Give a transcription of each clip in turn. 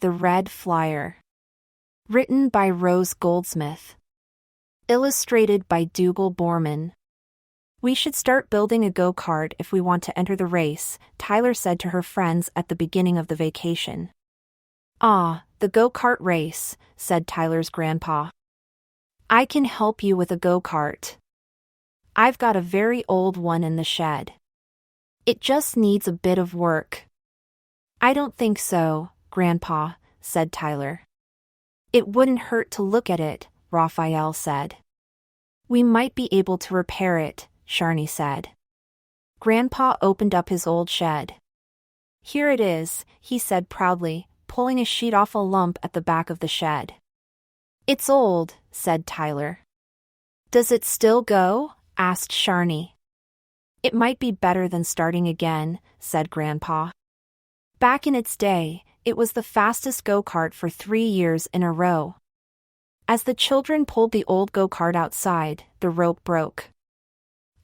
The Red Flier. Written by Rosa Goldsmith. Illustrated by Dougal Borman. We should start building a go-kart if we want to enter the race, Tyler said to her friends at the beginning of the vacation. Ah, the go-kart race, said Tyler's grandpa. I can help you with a go-kart. I've got a very old one in the shed. It just needs a bit of work. I don't think so, Grandpa, said Tyler. It wouldn't hurt to look at it, Raphael said. We might be able to repair it, Sharni said. Grandpa opened up his old shed. Here it is, he said proudly, pulling a sheet off a lump at the back of the shed. It's old, said Tyler. Does it still go? Asked Sharni. It might be better than starting again, said Grandpa. Back in its day, it was the fastest go-kart for 3 years in a row. As the children pulled the old go-kart outside, the rope broke.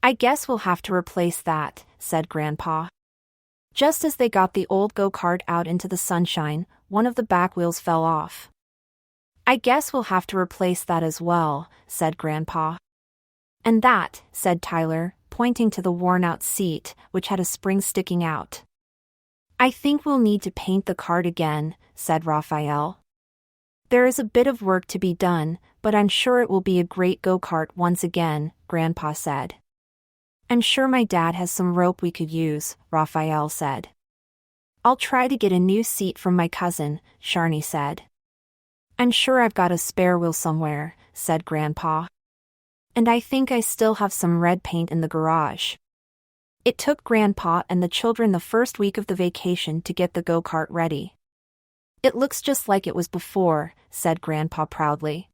I guess we'll have to replace that, said Grandpa. Just as they got the old go-kart out into the sunshine, one of the back wheels fell off. I guess we'll have to replace that as well, said Grandpa. And that, said Tyler, pointing to the worn-out seat, which had a spring sticking out. I think we'll need to paint the kart again, said Raphael. There is a bit of work to be done, but I'm sure it will be a great go-kart once again, Grandpa said. I'm sure my dad has some rope we could use, Raphael said. I'll try to get a new seat from my cousin, Sharni said. I'm sure I've got a spare wheel somewhere, said Grandpa. And I think I still have some red paint in the garage. It took Grandpa and the children the first week of the vacation to get the go-kart ready. It looks just like it was before, said Grandpa proudly.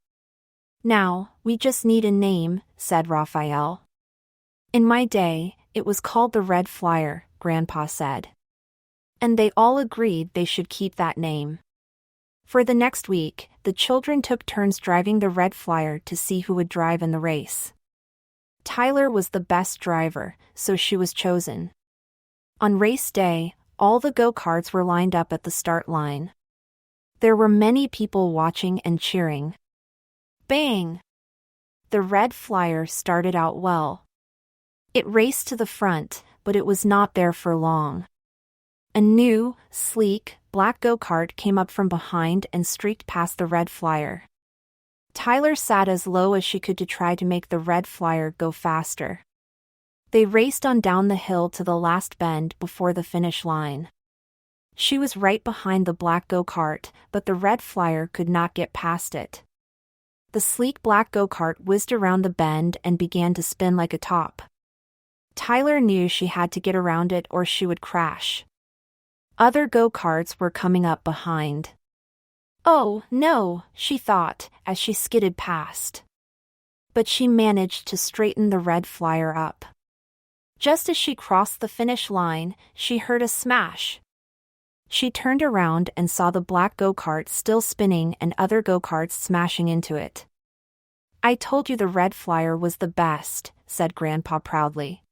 Now, we just need a name, said Raphael. In my day, it was called the Red Flier, Grandpa said. And they all agreed they should keep that name. For the next week, the children took turns driving the Red Flier to see who would drive in the race. Tyler was the best driver, so she was chosen. On race day, all the go-karts were lined up at the start line. There were many people watching and cheering. Bang! The Red Flier started out well. It raced to the front, but it was not there for long. A new, sleek, black go-kart came up from behind and streaked past the Red Flier. Tyler sat as low as she could to try to make the Red Flier go faster. They raced on down the hill to the last bend before the finish line. She was right behind the black go-kart, but the Red Flier could not get past it. The sleek black go-kart whizzed around the bend and began to spin like a top. Tyler knew she had to get around it or she would crash. Other go-karts were coming up behind. Oh, no, she thought, as she skidded past. But she managed to straighten the Red Flier up. Just as she crossed the finish line, she heard a smash. She turned around and saw the black go-kart still spinning and other go-karts smashing into it. I told you the Red Flier was the best, said Grandpa proudly.